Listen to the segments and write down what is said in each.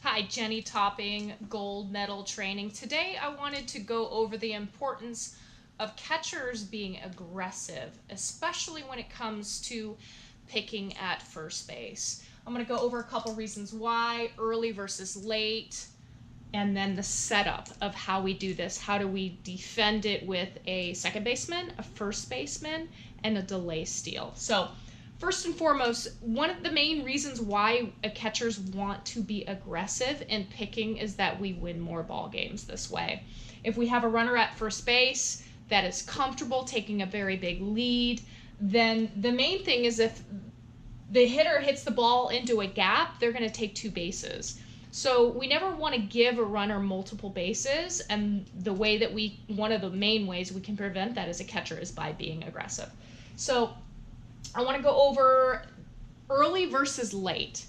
Hi, Jenny Topping, Gold Medal Training. Today I wanted to go over the importance of catchers being aggressive, especially when it comes to picking at first base. I'm going to go over a couple reasons why, early versus late, and then the setup of how we do this. How do we defend it with a second baseman, a first baseman, and a delay steal? So first and foremost, one of the main reasons why catchers want to be aggressive in picking is that we win more ball games this way. If we have a runner at first base that is comfortable taking a very big lead, then the main thing is if the hitter hits the ball into a gap, they're going to take two bases. So we never want to give a runner multiple bases, and one of the main ways we can prevent that as a catcher is by being aggressive. So I want to go over early versus late.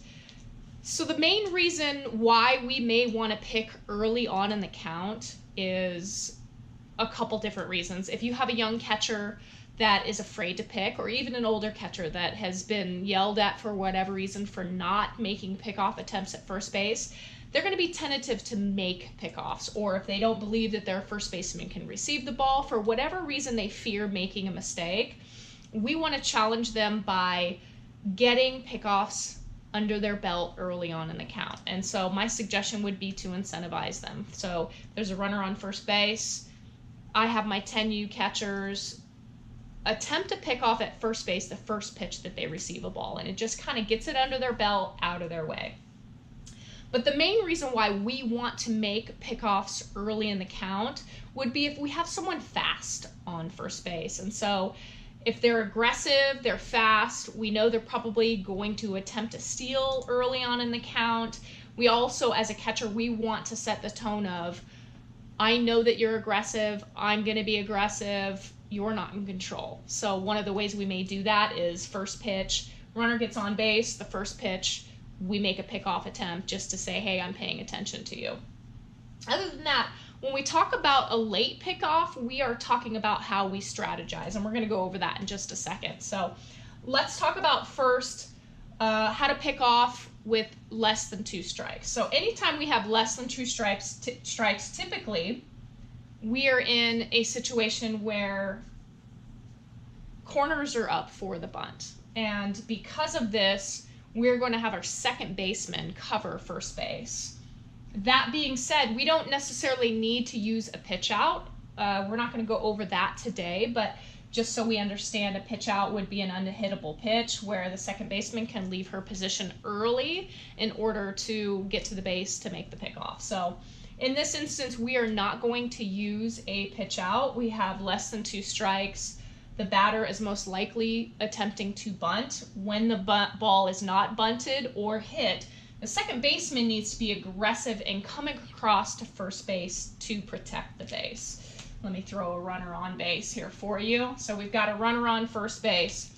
So the main reason why we may want to pick early on in the count is a couple different reasons. If you have a young catcher that is afraid to pick, or even an older catcher that has been yelled at for whatever reason for not making pickoff attempts at first base, they're going to be tentative to make pickoffs. Or if they don't believe that their first baseman can receive the ball, for whatever reason they fear making a mistake, we want to challenge them by getting pickoffs under their belt early on in the count. And so my suggestion would be to incentivize them. So there's a runner on first base. I have my 10U catchers attempt to pick off at first base the first pitch that they receive a ball, and it just kind of gets it under their belt, out of their way. But the main reason why we want to make pickoffs early in the count would be if we have someone fast on first base. And so if they're aggressive, they're fast, we know they're probably going to attempt to steal early on in the count. We also, as a catcher, we want to set the tone of, I know that you're aggressive, I'm going to be aggressive, you're not in control. So one of the ways we may do that is first pitch, runner gets on base, the first pitch, we make a pickoff attempt just to say, hey, I'm paying attention to you. Other than that, when we talk about a late pickoff, we are talking about how we strategize, and we're going to go over that in just a second. So let's talk about first how to pick off with less than 2 strikes. So anytime we have less than 2 strikes, typically we are in a situation where corners are up for the bunt. And because of this, we're going to have our second baseman cover first base. That being said, we don't necessarily need to use a pitch out. We're not going to go over that today, but just so we understand, a pitch out would be an unhittable pitch where the second baseman can leave her position early in order to get to the base to make the pickoff. So in this instance, we are not going to use a pitch out. We have less than 2 strikes. The batter is most likely attempting to bunt. When the ball is not bunted or hit, the second baseman needs to be aggressive and coming across to first base to protect the base. Let me throw a runner on base here for you. So we've got a runner on first base.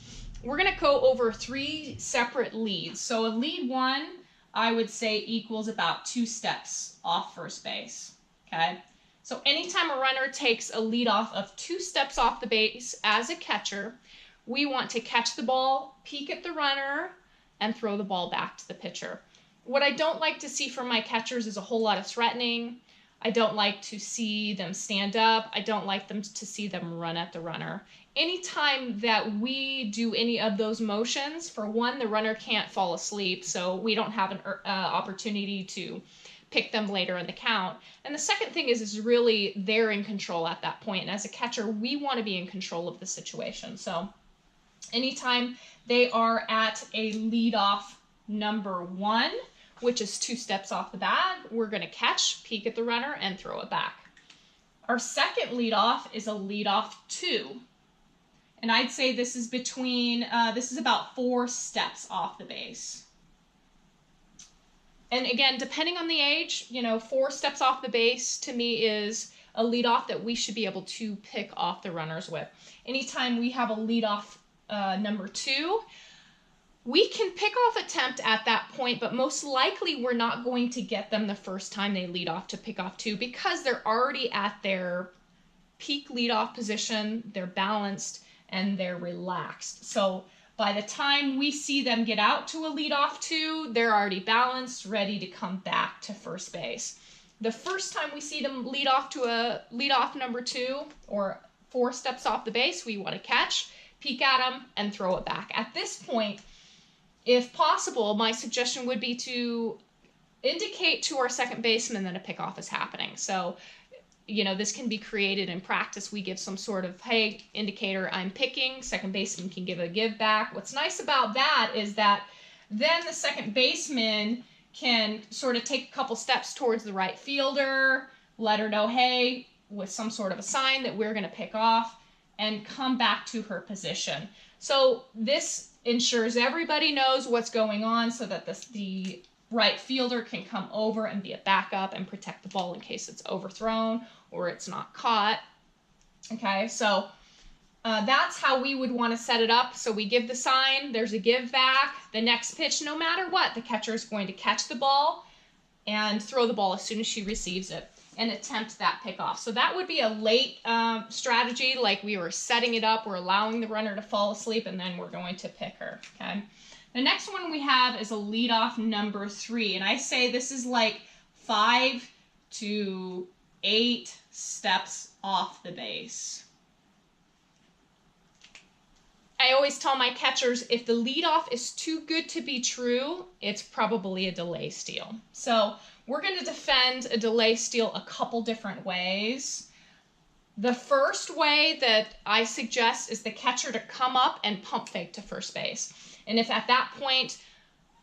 We're going to go over 3 separate leads. So a lead 1, I would say, equals about 2 steps off first base. Okay? So anytime a runner takes a lead off of 2 steps off the base as a catcher, we want to catch the ball, peek at the runner, and throw the ball back to the pitcher. What I don't like to see from my catchers is a whole lot of threatening. I don't like to see them stand up. I don't like them to see them run at the runner. Anytime that we do any of those motions, for one, the runner can't fall asleep, so we don't have an opportunity to pick them later in the count. And the second thing is really they're in control at that point. And as a catcher, we want to be in control of the situation. So anytime they are at a leadoff number 1, which is 2 steps off the bat, we're going to catch, peek at the runner, and throw it back. Our second leadoff is a leadoff 2. And I'd say this is this is about 4 steps off the base. And again, depending on the age, 4 steps off the base to me is a leadoff that we should be able to pick off the runners with. Anytime we have a leadoff number 2, we can pick off attempt at that point, but most likely we're not going to get them the first time they lead off to pick off 2 because they're already at their peak leadoff position, they're balanced, and they're relaxed. So by the time we see them get out to a leadoff 2, they're already balanced, ready to come back to first base. The first time we see them lead off to a leadoff number 2 or 4 steps off the base, we want to catch, peek at them, and throw it back. At this point, if possible, my suggestion would be to indicate to our second baseman that a pickoff is happening. So, you know, this can be created in practice. We give some sort of, hey, indicator, I'm picking. Second baseman can give a give back. What's nice about that is that then the second baseman can sort of take a couple steps towards the right fielder, let her know, hey, with some sort of a sign that we're going to pick off, and come back to her position. So this ensures everybody knows what's going on so that the right fielder can come over and be a backup and protect the ball in case it's overthrown or it's not caught. Okay, so that's how we would want to set it up. So we give the sign, there's a give back. The next pitch, no matter what, the catcher is going to catch the ball and throw the ball as soon as she receives it and attempt that pickoff. So that would be a late strategy, like we were setting it up, we're allowing the runner to fall asleep, and then we're going to pick her, okay? The next one we have is a leadoff number 3, and I say this is like 5 to 8 steps off the base. I always tell my catchers, if the leadoff is too good to be true, it's probably a delay steal. So we're going to defend a delay steal a couple different ways. The first way that I suggest is the catcher to come up and pump fake to first base. And if at that point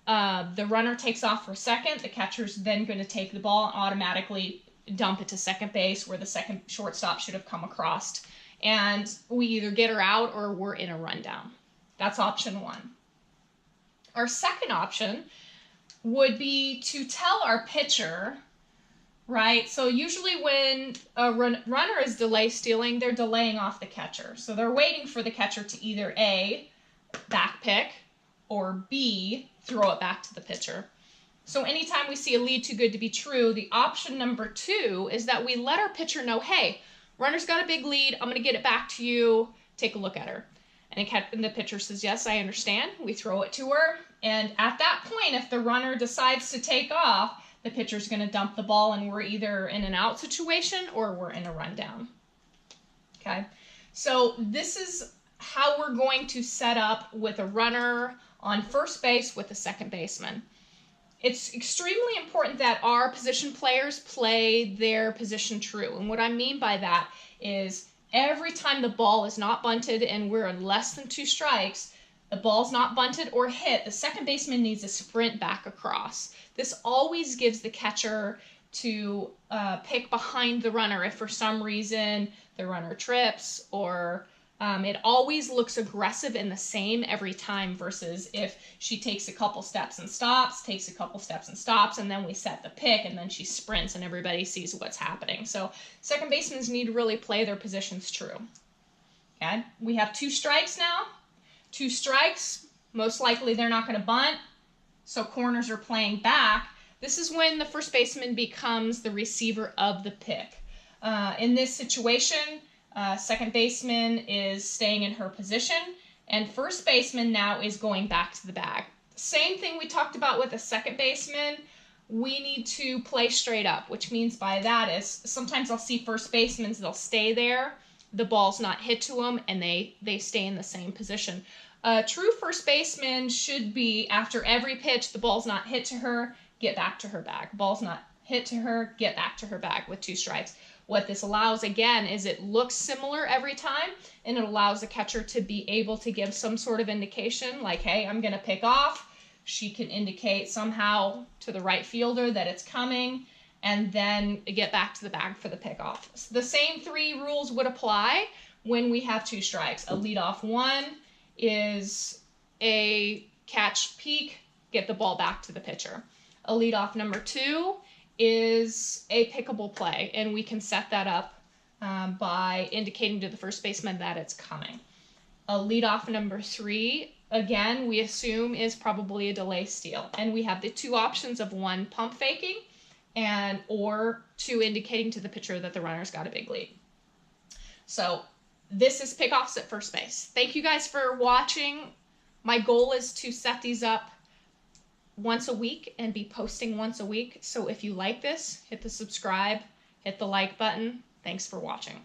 the runner takes off for second, the catcher's then going to take the ball and automatically dump it to second base where the second shortstop should have come across. And we either get her out or we're in a rundown. That's option 1. Our second option would be to tell our pitcher, right? So usually when a runner is delay stealing, they're delaying off the catcher. So they're waiting for the catcher to either A, back pick, or B, throw it back to the pitcher. So anytime we see a lead too good to be true, the option number 2 is that we let our pitcher know, hey, runner's got a big lead, I'm going to get it back to you, take a look at her. And the pitcher says, yes, I understand. We throw it to her. And at that point, if the runner decides to take off, the pitcher's going to dump the ball and we're either in an out situation or we're in a rundown. Okay, so this is how we're going to set up with a runner on first base with a second baseman. It's extremely important that our position players play their position true. And what I mean by that is every time the ball is not bunted and we're in less than 2 strikes, the ball's not bunted or hit, the second baseman needs to sprint back across. This always gives the catcher to pick behind the runner if for some reason the runner trips, or it always looks aggressive and the same every time versus if she takes a couple steps and stops, and then we set the pick and then she sprints and everybody sees what's happening. So second basemen need to really play their positions true. Okay, we have 2 strikes now. 2 strikes, most likely they're not going to bunt, so corners are playing back. This is when the first baseman becomes the receiver of the pick. In this situation, second baseman is staying in her position, and first baseman now is going back to the bag. Same thing we talked about with the second baseman. We need to play straight up, which means by that is sometimes I'll see first basemen, they'll stay there, the ball's not hit to them, and they stay in the same position. A true first baseman should be, after every pitch, the ball's not hit to her, get back to her bag. Ball's not hit to her, get back to her bag with 2 strikes. What this allows, again, is it looks similar every time, and it allows the catcher to be able to give some sort of indication, like, hey, I'm going to pick off. She can indicate somehow to the right fielder that it's coming, and then get back to the bag for the pickoff. So the same 3 rules would apply when we have 2 strikes. A leadoff 1 is a catch, peek, get the ball back to the pitcher. A leadoff number 2 is a pickable play, and we can set that up by indicating to the first baseman that it's coming. A leadoff number 3, again, we assume is probably a delay steal, and we have the 2 options of 1 pump faking or 2 indicating to the pitcher that the runner's got a big lead. So this is pickoffs at first base. Thank you guys for watching My goal is to set these up once a week and be posting once a week. So if you like this, hit the subscribe, hit the like button. Thanks for watching.